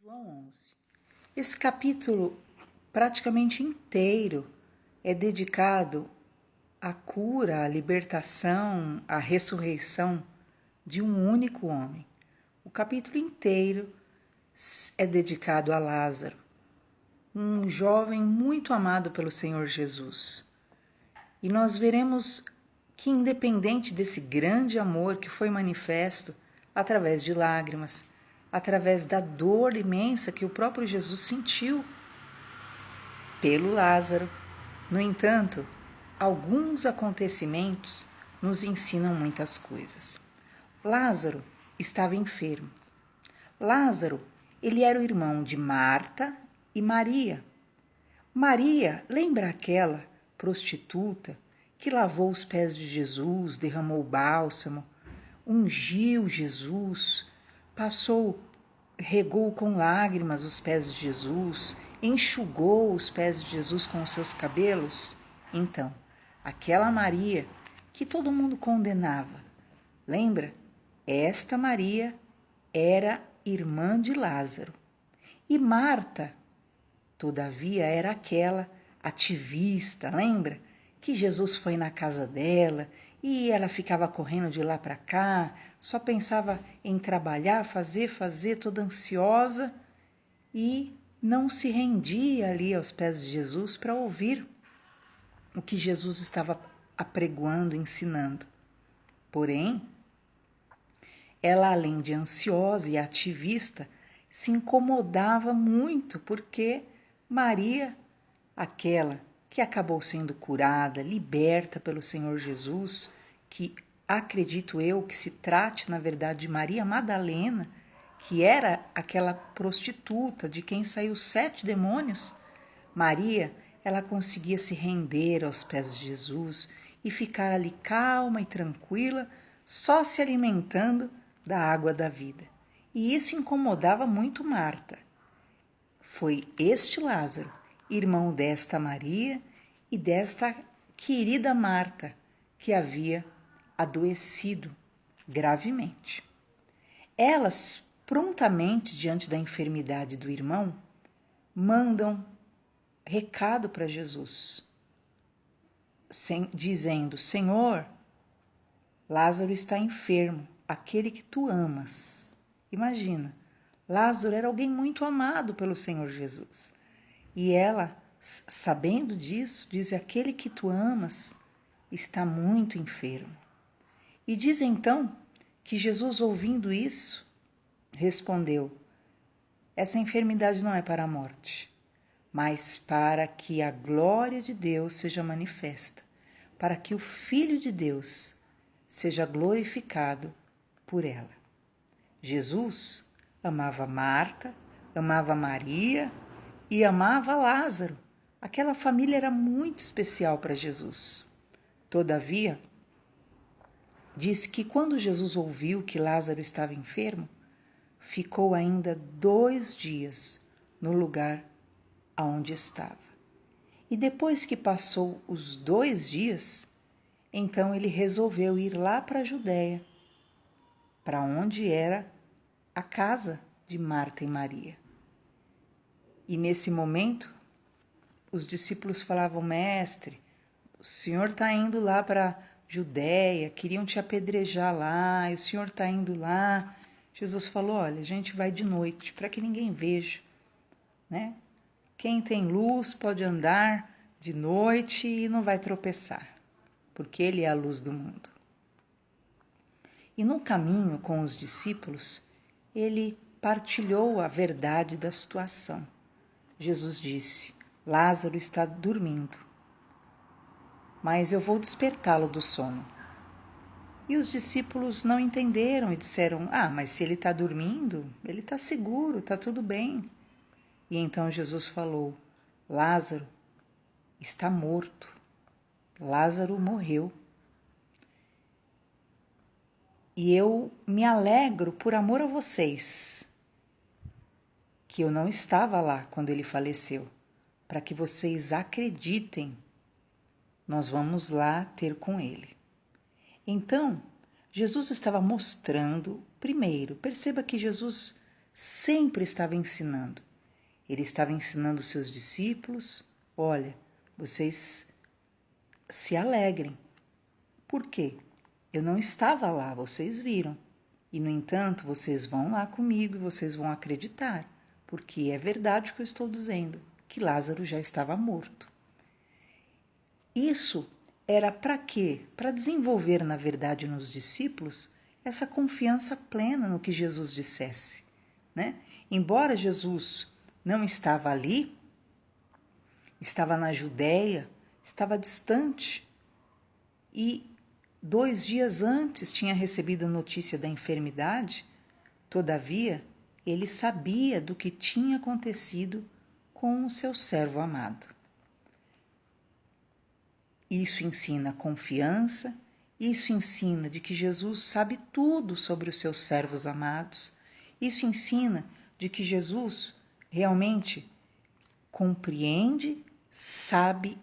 João 11. Esse capítulo praticamente inteiro é dedicado à cura, à libertação, à ressurreição de um único homem. O capítulo inteiro é dedicado a Lázaro, um jovem muito amado pelo Senhor Jesus. E nós veremos que, independente desse grande amor que foi manifesto através de lágrimas, através da dor imensa que o próprio Jesus sentiu pelo Lázaro, no entanto, alguns acontecimentos nos ensinam muitas coisas. Lázaro estava enfermo. Lázaro, ele era o irmão de Marta e Maria. Maria, lembra aquela prostituta que lavou os pés de Jesus, derramou bálsamo, ungiu Jesus, regou com lágrimas os pés de Jesus, enxugou os pés de Jesus com os seus cabelos? Então, aquela Maria que todo mundo condenava, lembra? Esta Maria era irmã de Lázaro. E Marta, todavia, era aquela ativista, lembra? Que Jesus foi na casa dela e ela ficava correndo de lá para cá, só pensava em trabalhar, fazer, toda ansiosa, e não se rendia ali aos pés de Jesus para ouvir o que Jesus estava apregoando, ensinando. Porém, ela, além de ansiosa e ativista, se incomodava muito porque Maria, aquela que acabou sendo curada, liberta pelo Senhor Jesus, que acredito eu que se trate, na verdade, de Maria Madalena, que era aquela prostituta de quem saiu 7 demônios. Maria, ela conseguia se render aos pés de Jesus e ficar ali calma e tranquila, só se alimentando da água da vida. E isso incomodava muito Marta. Foi este Lázaro, irmão desta Maria e desta querida Marta, que havia adoecido gravemente. Elas, prontamente, diante da enfermidade do irmão, mandam recado para Jesus, dizendo: Senhor, Lázaro está enfermo, aquele que tu amas. Imagina, Lázaro era alguém muito amado pelo Senhor Jesus. E ela, sabendo disso, diz: aquele que tu amas está muito enfermo. E diz então que Jesus, ouvindo isso, respondeu: essa enfermidade não é para a morte, mas para que a glória de Deus seja manifesta, para que o Filho de Deus seja glorificado por ela. Jesus amava Marta, amava Maria e amava Lázaro. Aquela família era muito especial para Jesus. Todavia, diz que quando Jesus ouviu que Lázaro estava enfermo, ficou ainda 2 dias no lugar aonde estava. E depois que passou os 2 dias, então ele resolveu ir lá para a Judéia, para onde era a casa de Marta e Maria. E nesse momento, os discípulos falavam: mestre, o senhor está indo lá para a Judéia, queriam te apedrejar lá, e o senhor está indo lá. Jesus falou: olha, a gente vai de noite, para que ninguém veja, né? Quem tem luz pode andar de noite e não vai tropeçar, porque ele é a luz do mundo. E no caminho com os discípulos, ele partilhou a verdade da situação. Jesus disse: Lázaro está dormindo, mas eu vou despertá-lo do sono. E os discípulos não entenderam e disseram: mas se ele está dormindo, ele está seguro, está tudo bem. E então Jesus falou: Lázaro está morto. Lázaro morreu. E eu me alegro por amor a vocês, que eu não estava lá quando ele faleceu, para que vocês acreditem. Nós vamos lá ter com ele. Então, Jesus estava mostrando, primeiro, perceba que Jesus sempre estava ensinando. Ele estava ensinando os seus discípulos: olha, vocês se alegrem. Por quê? Eu não estava lá, vocês viram. E, no entanto, vocês vão lá comigo e vocês vão acreditar, porque é verdade o que eu estou dizendo, que Lázaro já estava morto. Isso era para quê? Para desenvolver, na verdade, nos discípulos essa confiança plena no que Jesus dissesse, né? Embora Jesus não estava ali, estava na Judéia, estava distante e 2 dias antes tinha recebido a notícia da enfermidade, todavia ele sabia do que tinha acontecido com o seu servo amado. Isso ensina confiança, isso ensina de que Jesus sabe tudo sobre os seus servos amados, isso ensina de que Jesus realmente compreende, sabe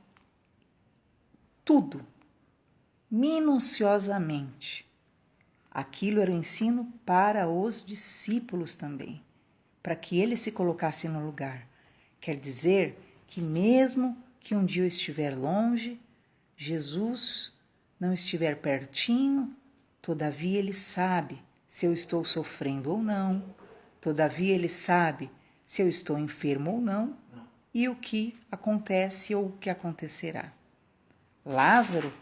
tudo, minuciosamente. Aquilo era o ensino para os discípulos também, para que eles se colocassem no lugar. Quer dizer que mesmo que um dia eu estiver longe, Jesus não estiver pertinho, todavia ele sabe se eu estou sofrendo ou não, todavia ele sabe se eu estou enfermo ou não e o que acontece ou o que acontecerá. Lázaro,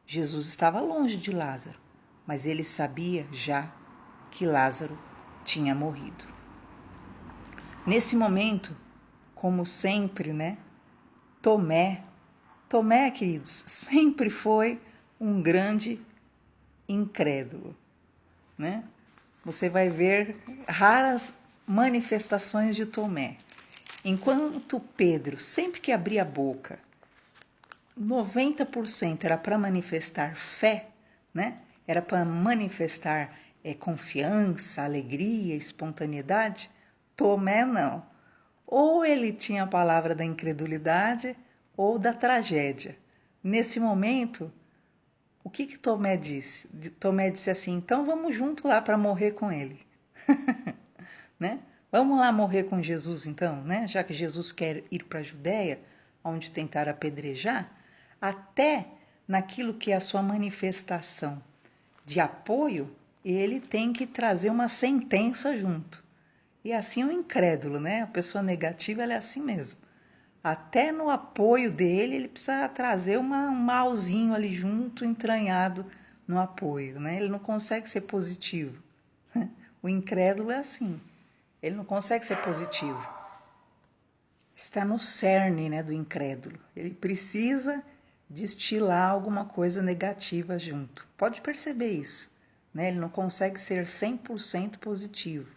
Jesus estava longe de Lázaro, mas ele sabia já que Lázaro tinha morrido. Nesse momento, como sempre, né? Tomé, queridos, sempre foi um grande incrédulo, né? Você vai ver raras manifestações de Tomé. Enquanto Pedro, sempre que abria a boca, 90% era para manifestar fé, né? Era para manifestar confiança, alegria, espontaneidade. Tomé não. Ou ele tinha a palavra da incredulidade ou da tragédia. Nesse momento, o que Tomé disse? Tomé disse assim: então vamos junto lá para morrer com ele. Né? Vamos lá morrer com Jesus então, né? Já que Jesus quer ir para a Judéia, onde tentar apedrejar, até naquilo que é a sua manifestação de apoio, ele tem que trazer uma sentença junto. E assim o incrédulo, né? A pessoa negativa, ela é assim mesmo. Até no apoio dele, ele precisa trazer um malzinho ali junto, entranhado no apoio, né? Ele não consegue ser positivo. O incrédulo é assim. Ele não consegue ser positivo. Está no cerne, né, do incrédulo. Ele precisa destilar alguma coisa negativa junto. Pode perceber isso, né? Ele não consegue ser 100% positivo.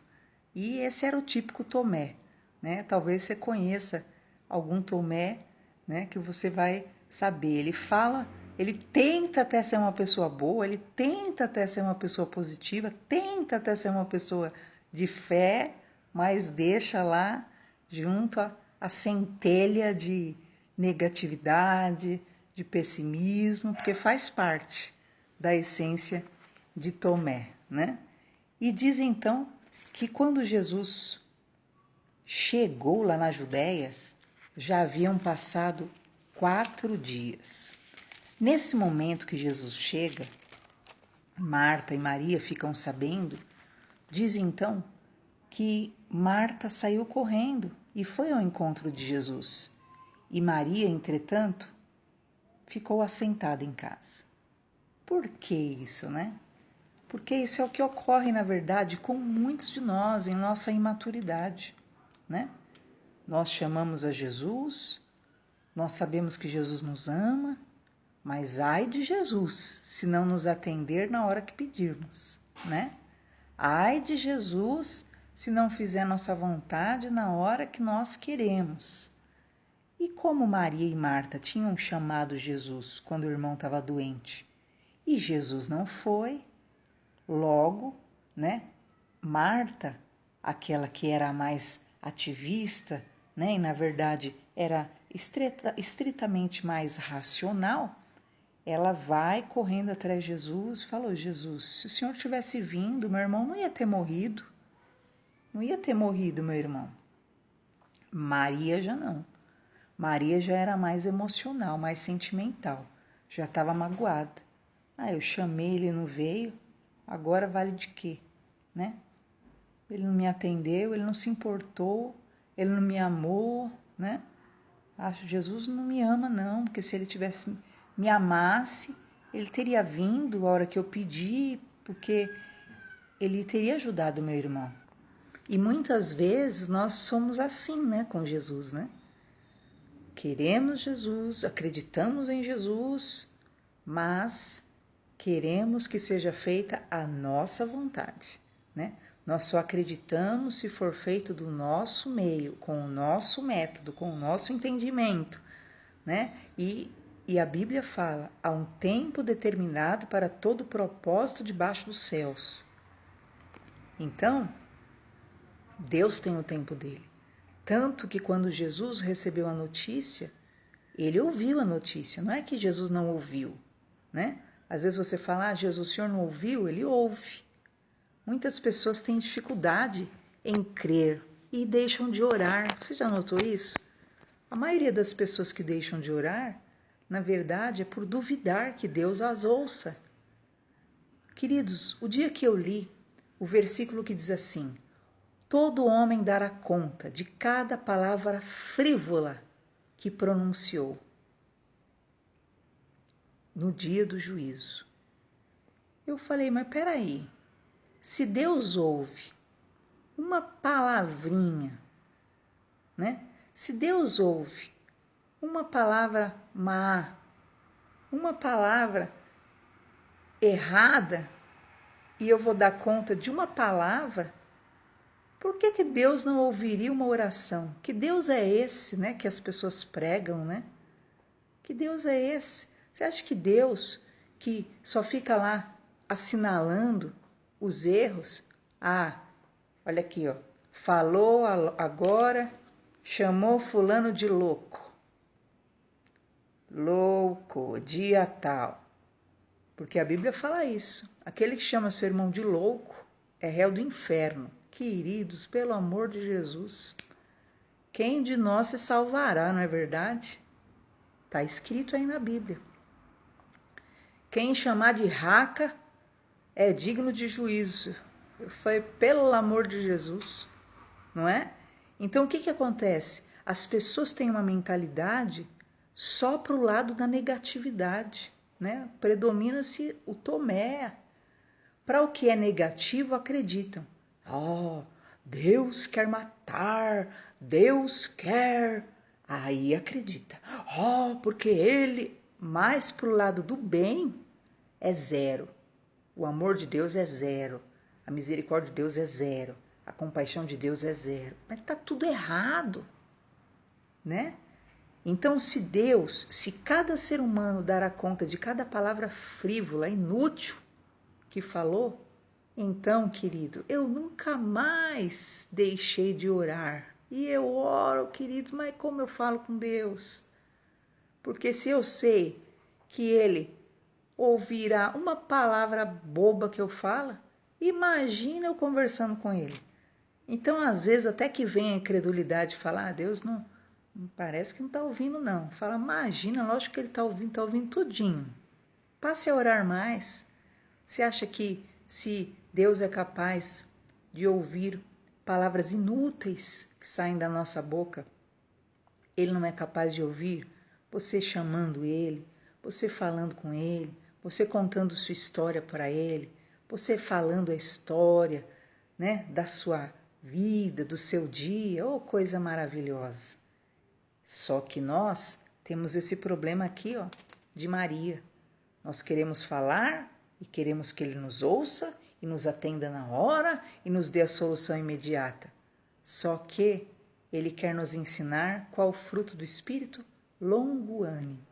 E esse era o típico Tomé, né? Talvez você conheça algum Tomé, né, que você vai saber. Ele fala, ele tenta até ser uma pessoa boa, ele tenta até ser uma pessoa positiva, tenta até ser uma pessoa de fé, mas deixa lá junto a centelha de negatividade, de pessimismo, porque faz parte da essência de Tomé, né? E diz então que quando Jesus chegou lá na Judéia, já haviam passado 4 dias. Nesse momento que Jesus chega, Marta e Maria ficam sabendo, diz então que Marta saiu correndo e foi ao encontro de Jesus. E Maria, entretanto, ficou assentada em casa. Por que isso, né? Porque isso é o que ocorre, na verdade, com muitos de nós em nossa imaturidade, né? Nós chamamos a Jesus, nós sabemos que Jesus nos ama, mas ai de Jesus se não nos atender na hora que pedirmos, né? Ai de Jesus se não fizer nossa vontade na hora que nós queremos. E como Maria e Marta tinham chamado Jesus quando o irmão estava doente e Jesus não foi, logo, né? Marta, aquela que era a mais ativista, né? E na verdade era estritamente mais racional, ela vai correndo atrás de Jesus e falou: Jesus, se o senhor tivesse vindo, meu irmão não ia ter morrido. não ia ter morrido meu irmão. Maria já não. Maria já era mais emocional, mais sentimental. Já estava magoada. Eu chamei, ele não veio. Agora vale de quê, né? Ele não me atendeu, ele não se importou, ele não me amou, né? Acho que Jesus não me ama não, porque se ele tivesse me amasse, ele teria vindo a hora que eu pedi, porque ele teria ajudado meu irmão. E muitas vezes nós somos assim, né, com Jesus, né? Queremos Jesus, acreditamos em Jesus, mas queremos que seja feita a nossa vontade, né? Nós só acreditamos se for feito do nosso meio, com o nosso método, com o nosso entendimento, né? E a Bíblia fala, há um tempo determinado para todo propósito debaixo dos céus. Então, Deus tem o tempo dele. Tanto que quando Jesus recebeu a notícia, ele ouviu a notícia, não é que Jesus não ouviu, né? Às vezes você fala, Jesus, o Senhor não ouviu? Ele ouve. Muitas pessoas têm dificuldade em crer e deixam de orar. Você já notou isso? A maioria das pessoas que deixam de orar, na verdade, é por duvidar que Deus as ouça. Queridos, o dia que eu li o versículo que diz assim, todo homem dará conta de cada palavra frívola que pronunciou no dia do juízo. Eu falei, mas peraí, se Deus ouve uma palavrinha, né? Se Deus ouve uma palavra má, uma palavra errada, e eu vou dar conta de uma palavra, por que Deus não ouviria uma oração? Que Deus é esse, né, que as pessoas pregam, né? Que Deus é esse? Você acha que Deus, que só fica lá assinalando os erros? Olha aqui, ó. Falou agora, chamou fulano de louco. Louco, dia tal. Porque a Bíblia fala isso. Aquele que chama seu irmão de louco é réu do inferno. Queridos, pelo amor de Jesus, quem de nós se salvará, não é verdade? Está escrito aí na Bíblia. Quem chamar de raca é digno de juízo. Eu falei, pelo amor de Jesus, não é? Então, o que acontece? As pessoas têm uma mentalidade só para o lado da negatividade, né? Predomina-se o tomé. Para o que é negativo, acreditam. Deus quer matar, Deus quer... Aí acredita. Porque ele... Mas para o lado do bem é zero. O amor de Deus é zero. A misericórdia de Deus é zero. A compaixão de Deus é zero. Mas está tudo errado, né? Então, se cada ser humano dará conta de cada palavra frívola, inútil que falou, então, querido, eu nunca mais deixei de orar. E eu oro, queridos, mas como eu falo com Deus? Porque se eu sei que Ele ouvirá uma palavra boba que eu falo, imagina eu conversando com Ele. Então, às vezes, até que vem a incredulidade, falar, Deus não parece que não está ouvindo, não. Fala, imagina, lógico que Ele está ouvindo tudinho. Passe a orar mais. Você acha que se Deus é capaz de ouvir palavras inúteis que saem da nossa boca, Ele não é capaz de ouvir você chamando Ele, você falando com Ele, você contando sua história para Ele, você falando a história, né, da sua vida, do seu dia, coisa maravilhosa. Só que nós temos esse problema aqui, de Maria. Nós queremos falar e queremos que Ele nos ouça e nos atenda na hora e nos dê a solução imediata. Só que Ele quer nos ensinar qual o fruto do Espírito? Longo ânimo.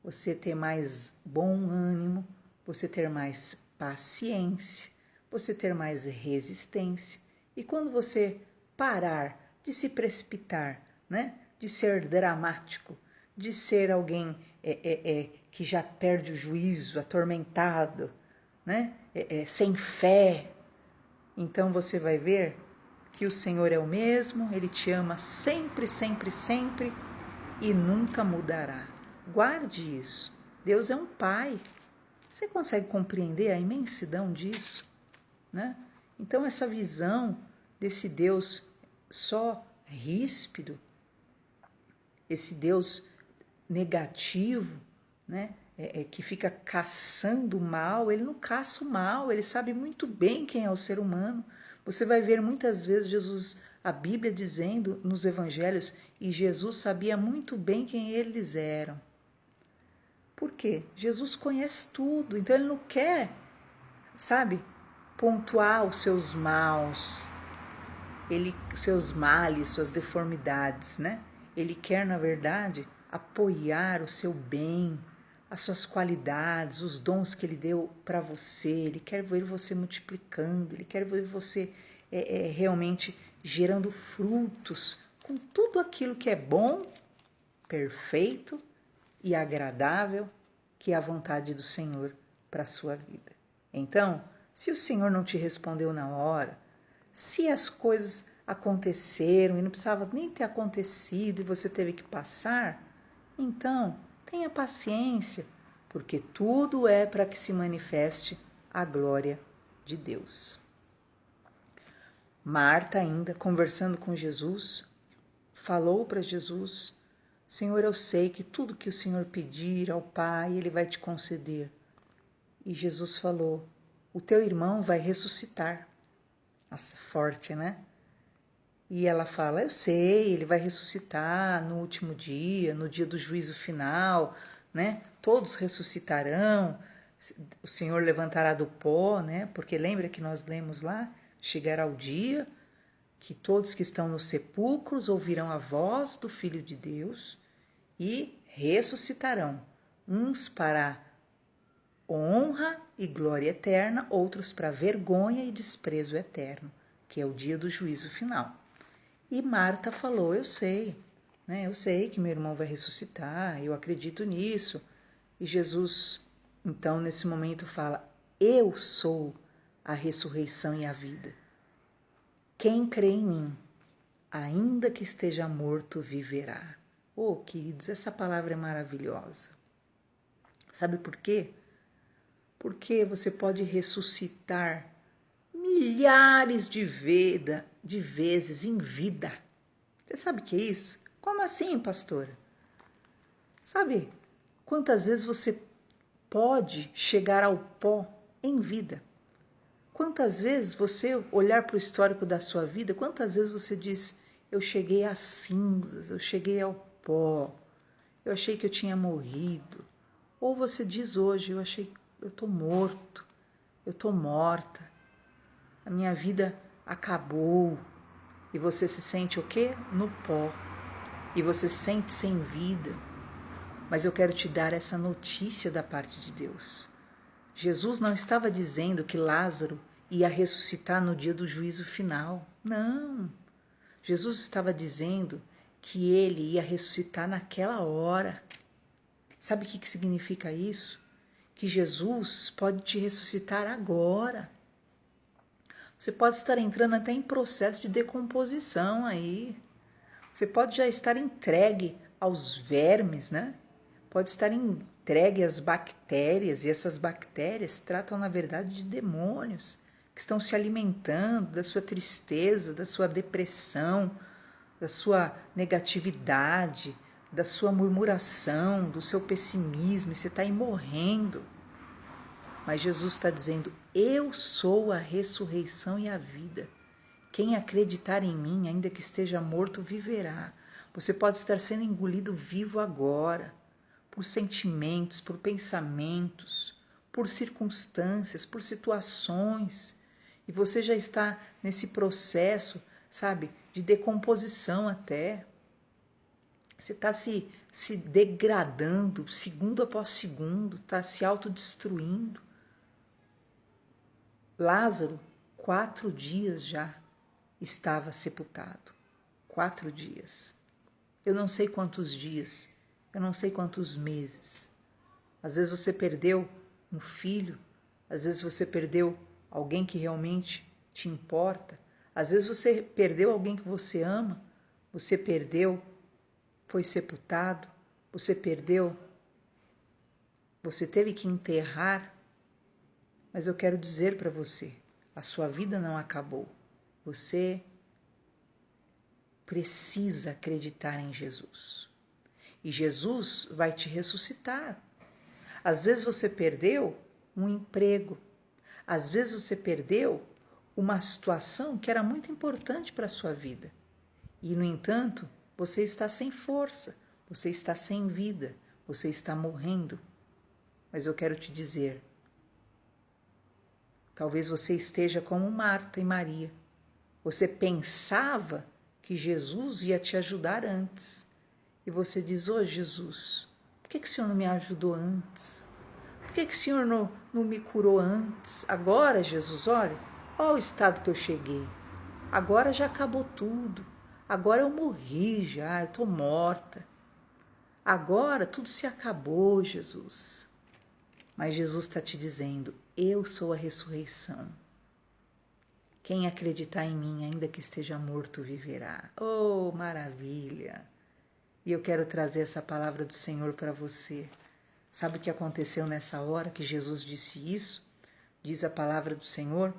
Você ter mais bom ânimo, você ter mais paciência, você ter mais resistência. E quando você parar de se precipitar, né? De ser dramático, de ser alguém que já perde o juízo, atormentado, né? Sem fé, Então você vai ver que o Senhor é o mesmo, Ele te ama sempre, sempre, sempre e nunca mudará. Guarde isso. Deus é um Pai. Você consegue compreender a imensidão disso, né? Então essa visão desse Deus só ríspido, esse Deus negativo, né? Que fica caçando o mal, ele não caça o mal, ele sabe muito bem quem é o ser humano. Você vai ver muitas vezes Jesus, a Bíblia dizendo nos evangelhos, e Jesus sabia muito bem quem eles eram. Por quê? Jesus conhece tudo, então ele não quer, sabe, pontuar os seus maus, seus males, suas deformidades, né? Ele quer, na verdade, apoiar o seu bem, as suas qualidades, os dons que ele deu para você. Ele quer ver você multiplicando, ele quer ver você realmente gerando frutos com tudo aquilo que é bom, perfeito e agradável, que é a vontade do Senhor para a sua vida. Então, se o Senhor não te respondeu na hora, se as coisas aconteceram e não precisava nem ter acontecido e você teve que passar, então tenha paciência, porque tudo é para que se manifeste a glória de Deus. Marta, ainda conversando com Jesus, falou para Jesus: Senhor, eu sei que tudo que o Senhor pedir ao Pai, Ele vai te conceder. E Jesus falou: o teu irmão vai ressuscitar. Nossa, forte, né? E ela fala: eu sei, ele vai ressuscitar no último dia, no dia do juízo final, né? Todos ressuscitarão, o Senhor levantará do pó, né? Porque lembra que nós lemos lá: chegará o dia que todos que estão nos sepulcros ouvirão a voz do Filho de Deus e ressuscitarão, uns para honra e glória eterna, outros para vergonha e desprezo eterno, que é o dia do juízo final. E Marta falou: eu sei, né? Eu sei que meu irmão vai ressuscitar, eu acredito nisso. E Jesus, então, nesse momento fala: eu sou a ressurreição e a vida. Quem crê em mim, ainda que esteja morto, viverá. Oh, queridos, essa palavra é maravilhosa. Sabe por quê? Porque você pode ressuscitar milhares de vezes em vida. Você sabe o que é isso? Como assim, pastora? Sabe quantas vezes você pode chegar ao pó em vida? Quantas vezes você olhar para o histórico da sua vida, quantas vezes você diz: eu cheguei às cinzas, eu cheguei ao pó, eu achei que eu tinha morrido. Ou você diz hoje: eu estou morto, eu estou morta, a minha vida acabou. E você se sente o quê? No pó. E você se sente sem vida. Mas eu quero te dar essa notícia da parte de Deus. Jesus não estava dizendo que Lázaro ia ressuscitar no dia do juízo final. Não. Jesus estava dizendo que ele ia ressuscitar naquela hora. Sabe o que significa isso? Que Jesus pode te ressuscitar agora. Você pode estar entrando até em processo de decomposição aí. Você pode já estar entregue aos vermes, né? Pode estar entregue às bactérias, e essas bactérias tratam, na verdade, de demônios que estão se alimentando da sua tristeza, da sua depressão, da sua negatividade, da sua murmuração, do seu pessimismo, e você está aí morrendo. Mas Jesus está dizendo: eu sou a ressurreição e a vida. Quem acreditar em mim, ainda que esteja morto, viverá. Você pode estar sendo engolido vivo agora, por sentimentos, por pensamentos, por circunstâncias, por situações. E você já está nesse processo, sabe, de decomposição até. Você está se degradando, segundo após segundo, está se autodestruindo. Lázaro, 4 dias já estava sepultado. 4 dias. Eu não sei quantos dias, eu não sei quantos meses. Às vezes você perdeu um filho, às vezes você perdeu alguém que realmente te importa. Às vezes você perdeu alguém que você ama, você perdeu, foi sepultado, você perdeu, você teve que enterrar, mas eu quero dizer para você, a sua vida não acabou. Você precisa acreditar em Jesus. E Jesus vai te ressuscitar. Às vezes você perdeu um emprego. Às vezes você perdeu uma situação que era muito importante para a sua vida. E, no entanto, você está sem força, você está sem vida, você está morrendo. Mas eu quero te dizer, talvez você esteja como Marta e Maria. Você pensava que Jesus ia te ajudar antes. E você diz, ô Jesus, por que o Senhor não me ajudou antes? Por que o Senhor não me curou antes? Agora, Jesus, olha o estado que eu cheguei. Agora já acabou tudo. Agora eu morri já, eu estou morta. Agora tudo se acabou, Jesus. Mas Jesus está te dizendo, eu sou a ressurreição. Quem acreditar em mim, ainda que esteja morto, viverá. Oh, maravilha! E eu quero trazer essa palavra do Senhor para você. Sabe o que aconteceu nessa hora que Jesus disse isso? Diz a palavra do Senhor.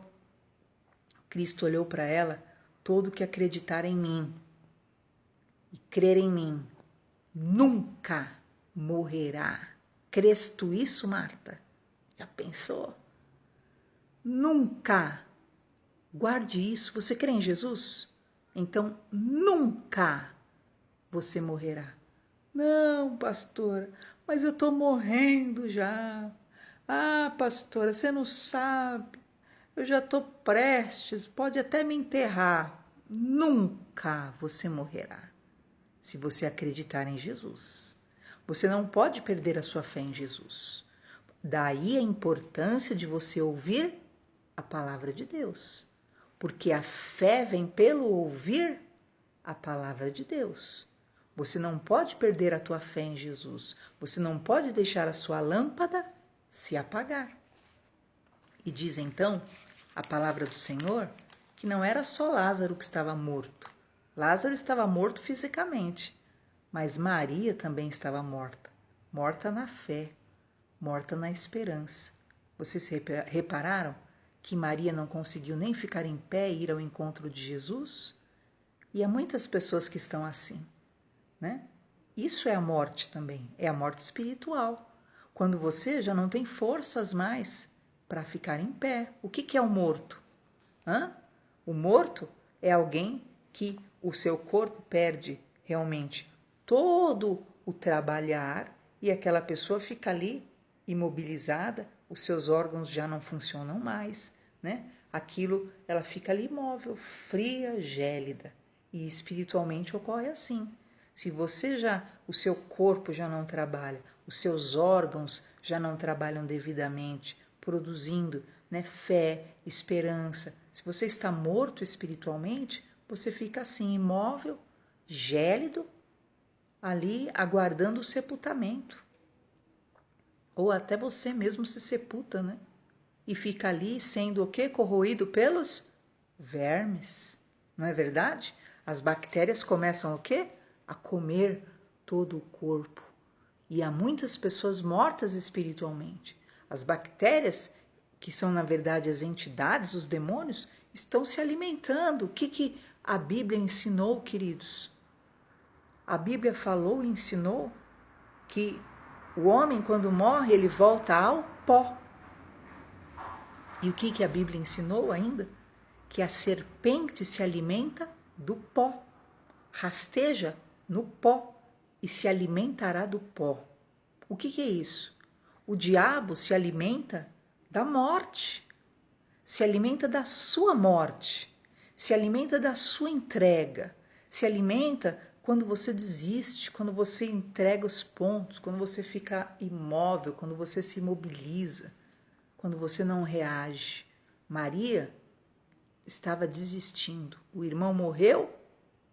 Cristo olhou para ela, todo que acreditar em mim e crer em mim, nunca morrerá. Crês tu isso, Marta? Já pensou? Nunca. Guarde isso. Você crê em Jesus? Então, nunca você morrerá. Não, pastora, mas eu estou morrendo já. Ah, pastora, você não sabe. Eu já estou prestes, pode até me enterrar. Nunca você morrerá, se você acreditar em Jesus. Você não pode perder a sua fé em Jesus. Daí a importância de você ouvir a palavra de Deus. Porque a fé vem pelo ouvir a palavra de Deus. Você não pode perder a tua fé em Jesus. Você não pode deixar a sua lâmpada se apagar. E diz então a palavra do Senhor que não era só Lázaro que estava morto. Lázaro estava morto fisicamente, mas Maria também estava morta. Morta na fé, morta na esperança. Vocês repararam que Maria não conseguiu nem ficar em pé e ir ao encontro de Jesus? E há muitas pessoas que estão assim, né? Isso é a morte também, é a morte espiritual. Quando você já não tem forças mais para ficar em pé. O que é o morto? O morto é alguém que o seu corpo perde realmente todo o trabalhar e aquela pessoa fica ali imobilizada, os seus órgãos já não funcionam mais, né? Aquilo, ela fica ali imóvel, fria, gélida. E espiritualmente ocorre assim. Se você o seu corpo já não trabalha, os seus órgãos já não trabalham devidamente, produzindo, né, fé, esperança. Se você está morto espiritualmente, você fica assim, imóvel, gélido, ali aguardando o sepultamento. Ou até você mesmo se sepulta, né? E fica ali sendo o quê? Corroído pelos vermes. Não é verdade? As bactérias começam o quê? A comer todo o corpo. E há muitas pessoas mortas espiritualmente. As bactérias, que são na verdade as entidades, os demônios, estão se alimentando. O que a Bíblia ensinou, queridos? A Bíblia falou e ensinou que o homem, quando morre, ele volta ao pó. E o que a Bíblia ensinou ainda? Que a serpente se alimenta do pó, rasteja no pó e se alimentará do pó. O que é isso? O diabo se alimenta da morte, se alimenta da sua morte, se alimenta da sua entrega, se alimenta quando você desiste, quando você entrega os pontos, quando você fica imóvel, quando você se imobiliza, quando você não reage. Maria estava desistindo. O irmão morreu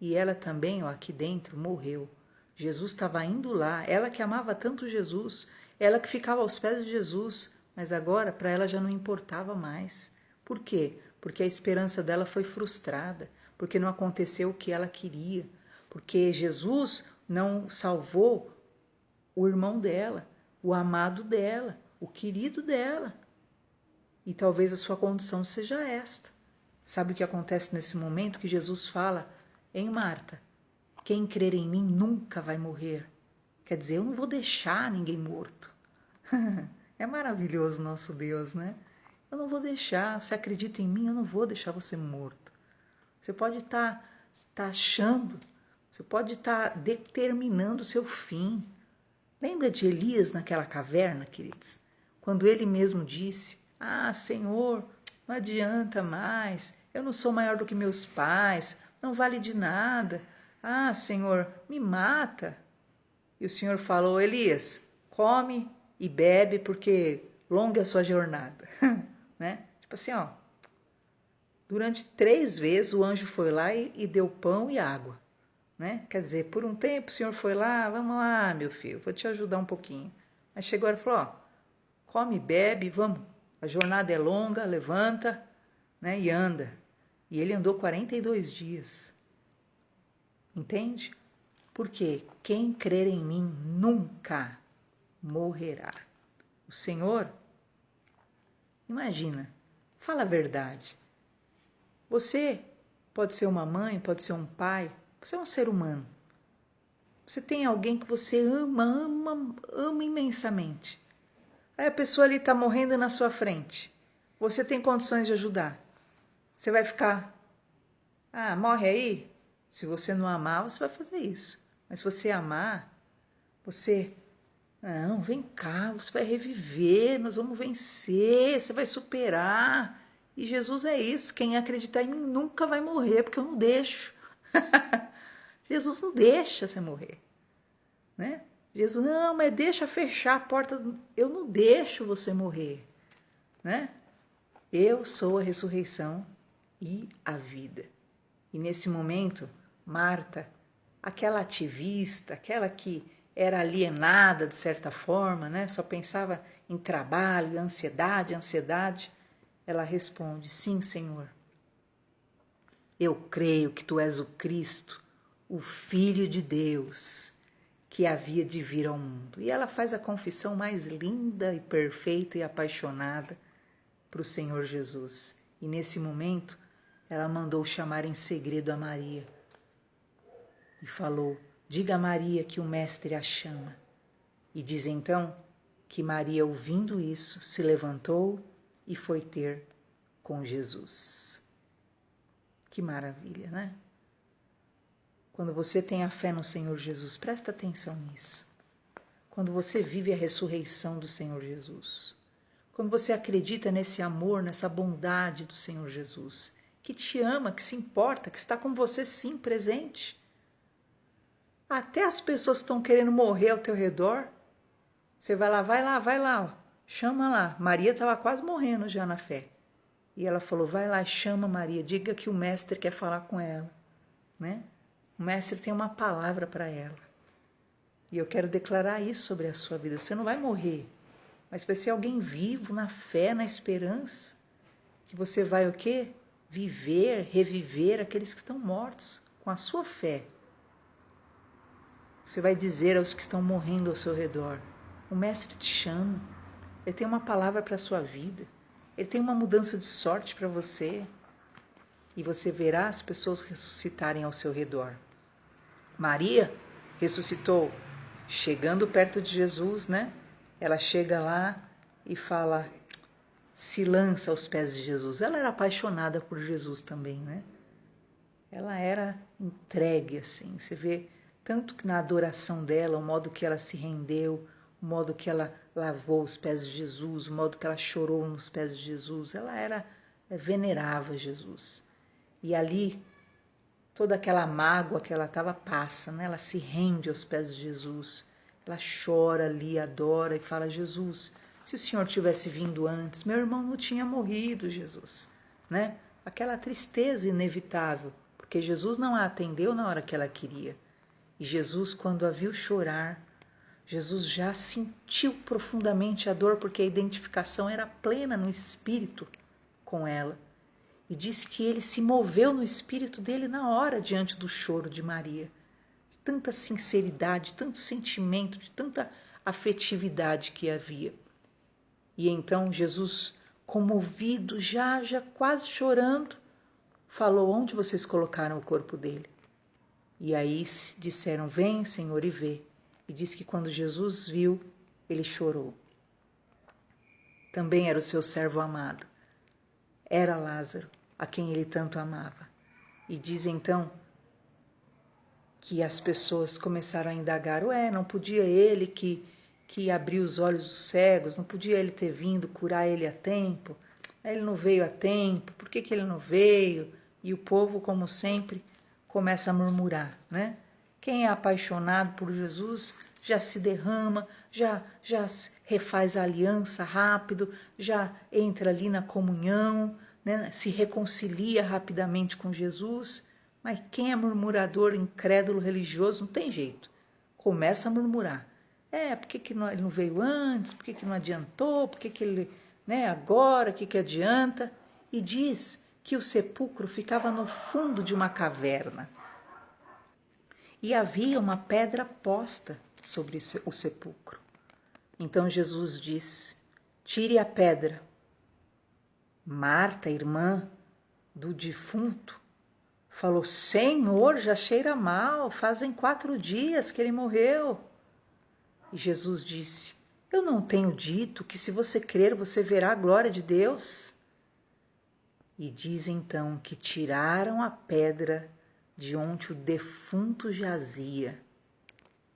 e ela também, aqui dentro, morreu. Jesus estava indo lá, ela que amava tanto Jesus, ela que ficava aos pés de Jesus, mas agora para ela já não importava mais. Por quê? porque a esperança dela foi frustrada, porque não aconteceu o que ela queria, porque Jesus não salvou o irmão dela, o amado dela, o querido dela. E talvez a sua condição seja esta. Sabe o que acontece nesse momento que Jesus fala? Hein, Marta? Quem crer em mim nunca vai morrer. Quer dizer, eu não vou deixar ninguém morto. É maravilhoso o nosso Deus, né? Eu não vou deixar, se acredita em mim, eu não vou deixar você morto. Você pode estar achando, você pode estar determinando o seu fim. Lembra de Elias naquela caverna, queridos? Quando ele mesmo disse, Senhor, não adianta mais, eu não sou maior do que meus pais, não vale de nada. Senhor, me mata. E o Senhor falou, Elias, come e bebe porque longa é a sua jornada. Né? Tipo assim, durante 3 vezes o anjo foi lá e deu pão e água. Né? Quer dizer, por um tempo o Senhor foi lá, vamos lá, meu filho, vou te ajudar um pouquinho. Mas chegou e falou, come, bebe, vamos. A jornada é longa, levanta, né, e anda. E ele andou 42 dias. Entende? Porque quem crer em mim nunca morrerá. O Senhor, imagina, fala a verdade. Você pode ser uma mãe, pode ser um pai, você é um ser humano. Você tem alguém que você ama imensamente. Aí a pessoa ali está morrendo na sua frente. Você tem condições de ajudar. Você vai ficar, morre aí? Se você não amar, você vai fazer isso. Mas se você amar, não, vem cá, você vai reviver, nós vamos vencer, você vai superar. E Jesus é isso, quem acreditar em mim nunca vai morrer, porque eu não deixo. Jesus não deixa você morrer, né? Jesus, não, mas deixa fechar a porta, eu não deixo você morrer, né? Eu sou a ressurreição e a vida. E nesse momento, Marta, aquela ativista, aquela que era alienada de certa forma, né? Só pensava em trabalho, ansiedade, ela responde, sim, Senhor, eu creio que tu és o Cristo, o Filho de Deus, que havia de vir ao mundo. E ela faz a confissão mais linda e perfeita e apaixonada para o Senhor Jesus. E nesse momento, ela mandou chamar em segredo a Maria e falou, diga a Maria que o Mestre a chama. E diz então que Maria, ouvindo isso, se levantou e foi ter com Jesus. Que maravilha, né? Quando você tem a fé no Senhor Jesus, presta atenção nisso. Quando você vive a ressurreição do Senhor Jesus, quando você acredita nesse amor, nessa bondade do Senhor Jesus, que te ama, que se importa, que está com você sim, presente. Até as pessoas que estão querendo morrer ao teu redor, você vai lá, chama lá. Maria estava quase morrendo já na fé. E ela falou, vai lá, chama Maria, diga que o Mestre quer falar com ela, né? O Mestre tem uma palavra para ela. E eu quero declarar isso sobre a sua vida. Você não vai morrer, mas vai ser alguém vivo na fé, na esperança. Que você vai o quê? Viver, reviver aqueles que estão mortos com a sua fé. Você vai dizer aos que estão morrendo ao seu redor, o Mestre te chama, ele tem uma palavra para a sua vida, ele tem uma mudança de sorte para você. E você verá as pessoas ressuscitarem ao seu redor. Maria ressuscitou chegando perto de Jesus, né? Ela chega lá e fala, se lança aos pés de Jesus. Ela era apaixonada por Jesus também, né? Ela era entregue, assim. Você vê tanto que na adoração dela, o modo que ela se rendeu, o modo que ela lavou os pés de Jesus, o modo que ela chorou nos pés de Jesus. Ela venerava Jesus. E ali, toda aquela mágoa que ela estava passa, né? Ela se rende aos pés de Jesus. Ela chora ali, adora e fala, Jesus, se o Senhor tivesse vindo antes, meu irmão não tinha morrido, Jesus. Né? Aquela tristeza inevitável, porque Jesus não a atendeu na hora que ela queria. E Jesus, quando a viu chorar, Jesus já sentiu profundamente a dor, porque a identificação era plena no espírito com ela. e diz que ele se moveu no espírito dele na hora diante do choro de Maria. De tanta sinceridade, tanto sentimento, de tanta afetividade que havia. E então Jesus, comovido, já quase chorando, falou: onde vocês colocaram o corpo dele? E aí disseram: vem, Senhor, e vê. E diz que quando Jesus viu, ele chorou. Também era o seu servo amado. Era Lázaro, a quem ele tanto amava. E diz então que as pessoas começaram a indagar: ué, não podia ele que abriu os olhos dos cegos, não podia ele ter vindo curar ele a tempo? Ele não veio a tempo, por que ele não veio? E o povo, como sempre, começa a murmurar, né? Quem é apaixonado por Jesus já se derrama, já refaz a aliança rápido, já entra ali na comunhão, né? Se reconcilia rapidamente com Jesus. Mas quem é murmurador, incrédulo, religioso, não tem jeito. Começa a murmurar. Por que ele não veio antes? Por que não adiantou? Por que ele, né, agora, o que adianta? E diz que o sepulcro ficava no fundo de uma caverna. E havia uma pedra posta sobre o sepulcro. Então Jesus disse: tire a pedra. Marta, irmã do defunto, falou: Senhor, já cheira mal, fazem 4 dias que ele morreu. E Jesus disse: eu não tenho dito que se você crer, você verá a glória de Deus? E diz então que tiraram a pedra de onde o defunto jazia.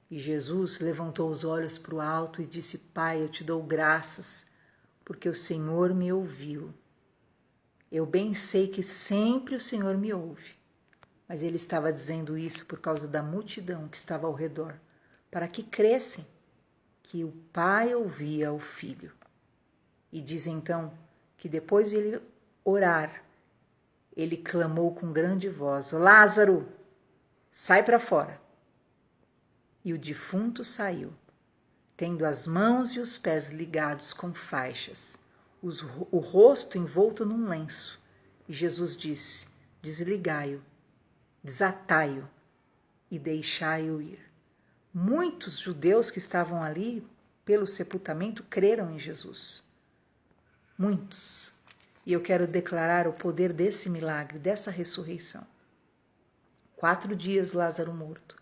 E Jesus levantou os olhos para o alto e disse: Pai, eu te dou graças, porque o Senhor me ouviu. Eu bem sei que sempre o Senhor me ouve. Mas ele estava dizendo isso por causa da multidão que estava ao redor, para que crescem que o Pai ouvia o Filho. E diz então que depois de ele orar, ele clamou com grande voz: Lázaro, sai para fora. E o defunto saiu, tendo as mãos e os pés ligados com faixas, o rosto envolto num lenço. E Jesus disse: desligai-o, desatai-o e deixai-o ir. Muitos judeus que estavam ali pelo sepultamento creram em Jesus. Muitos. E eu quero declarar o poder desse milagre, dessa ressurreição. 4 dias Lázaro morto.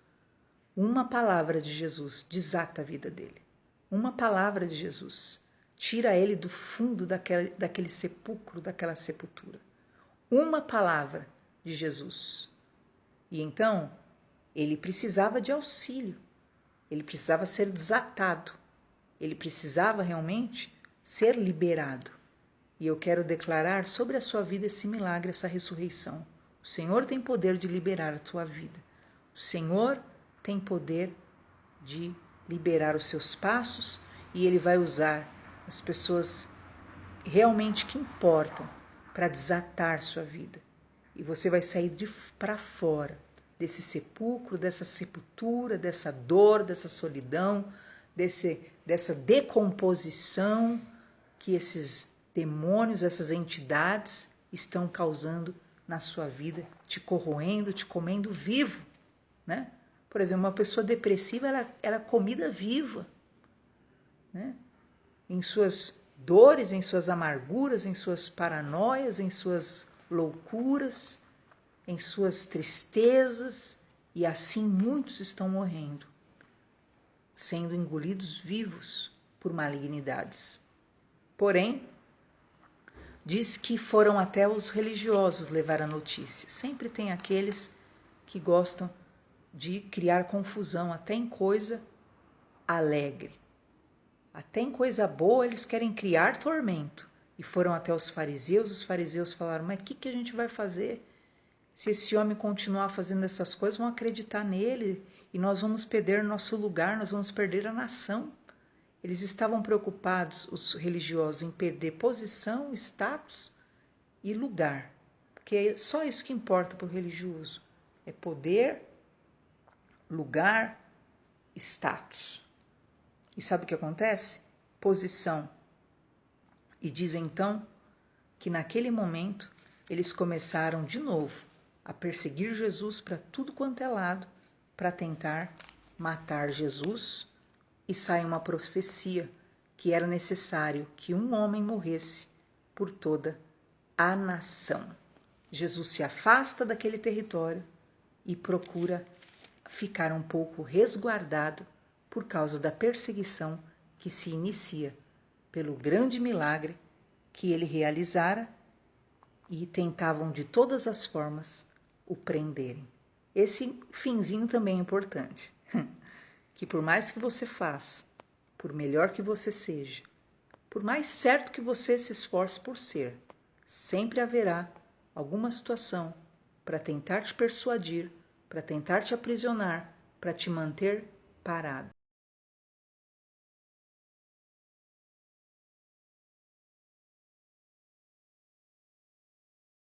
Uma palavra de Jesus desata a vida dele. Uma palavra de Jesus tira ele do fundo daquele sepulcro, daquela sepultura. Uma palavra de Jesus. E então ele precisava de auxílio. Ele precisava ser desatado. Ele precisava realmente ser liberado. E eu quero declarar sobre a sua vida esse milagre, essa ressurreição. O Senhor tem poder de liberar a tua vida. O Senhor tem poder de liberar os seus passos e Ele vai usar as pessoas realmente que importam para desatar sua vida. E você vai sair para fora desse sepulcro, dessa sepultura, dessa dor, dessa solidão, dessa decomposição que esses demônios, essas entidades estão causando na sua vida, te corroendo, te comendo vivo, né? Por exemplo, uma pessoa depressiva, ela é comida viva, né? Em suas dores, em suas amarguras, em suas paranoias, em suas loucuras, em suas tristezas, e assim muitos estão morrendo, sendo engolidos vivos por malignidades. Porém, diz que foram até os religiosos levar a notícia. Sempre tem aqueles que gostam de criar confusão, até em coisa alegre. Até em coisa boa eles querem criar tormento. E foram até os fariseus falaram: mas o que a gente vai fazer? Se esse homem continuar fazendo essas coisas, vão acreditar nele e nós vamos perder nosso lugar, nós vamos perder a nação. Eles estavam preocupados, os religiosos, em perder posição, status e lugar. Porque é só isso que importa para o religioso. É poder, lugar, status. E sabe o que acontece? Posição. E diz então que naquele momento eles começaram de novo a perseguir Jesus para tudo quanto é lado, para tentar matar Jesus, e sai uma profecia que era necessário que um homem morresse por toda a nação. Jesus se afasta daquele território e procura ficar um pouco resguardado por causa da perseguição que se inicia pelo grande milagre que ele realizara, e tentavam de todas as formas o prenderem. Esse finzinho também é importante, que por mais que você faça, por melhor que você seja, por mais certo que você se esforce por ser, sempre haverá alguma situação para tentar te persuadir, para tentar te aprisionar, para te manter parado.